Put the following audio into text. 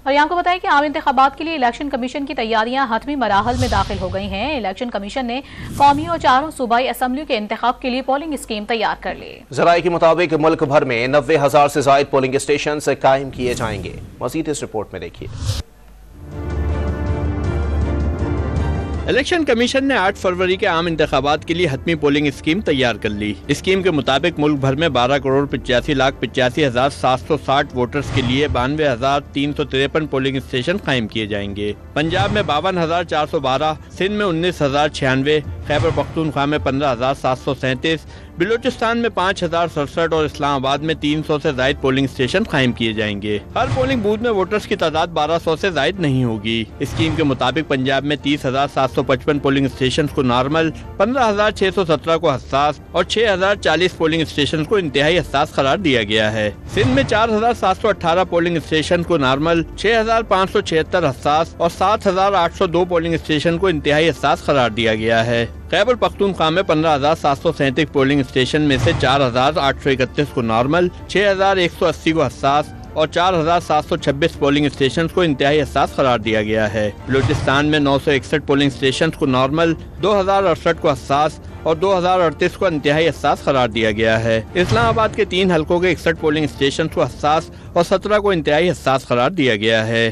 اور یہاں کو بتائیں کہ عام انتخابات کے لیے الیکشن کمیشن کی تیاریاں حتمی مراحل میں داخل ہو گئی ہیں۔ الیکشن کمیشن نے قومی اور 4 صوبائی اسمبلیوں کے انتخاب کے لیے پولنگ اسکیم تیار کر لی۔ ذرائع کے مطابق ملک بھر میں 90,000 سے زائد پولنگ اسٹیشن قائم کیے جائیں گے۔ مزید اس رپورٹ میں دیکھیے۔ الیکشن کمیشن نے 8 فروری کے عام انتخابات کے لیے حتمی پولنگ اسکیم تیار کر لی۔ اسکیم کے مطابق ملک بھر میں 12,85,85,760 ووٹرز کے لیے 92,353 پولنگ اسٹیشن قائم کیے جائیں گے۔ پنجاب میں 52,412، سندھ میں 19,096، خیبر پختونخوا میں 15,737، بلوچستان میں 5,067 اور اسلام آباد میں 300 سے زائد پولنگ اسٹیشن قائم کیے جائیں گے۔ ہر پولنگ بوتھ میں ووٹرز کی تعداد 1200 سے زائد نہیں ہوگی۔ اسکیم کے مطابق پنجاب میں 30,755 پولنگ اسٹیشنز کو نارمل، 15,617 کو حساس اور 6,040 پولنگ اسٹیشنز کو انتہائی حساس قرار دیا گیا ہے۔ سندھ میں 4,718 پولنگ اسٹیشن کو نارمل، 6,576 حساس اور 7,802 پولنگ اسٹیشن کو انتہائی حساس قرار دیا گیا ہے۔ خیبر پختونخوا میں 15,737 پولنگ اسٹیشن میں سے 4,831 کو نارمل، 6,180 کو حساس اور 4,726 پولنگ اسٹیشنز کو انتہائی حساس قرار دیا گیا ہے۔ بلوچستان میں 961 پولنگ اسٹیشنز کو نارمل، 2,068 کو حساس اور 2,038 کو انتہائی حساس قرار دیا گیا ہے۔ اسلام آباد کے 3 حلقوں کے 61 پولنگ اسٹیشنز کو حساس اور 17 کو انتہائی حساس قرار دیا گیا ہے۔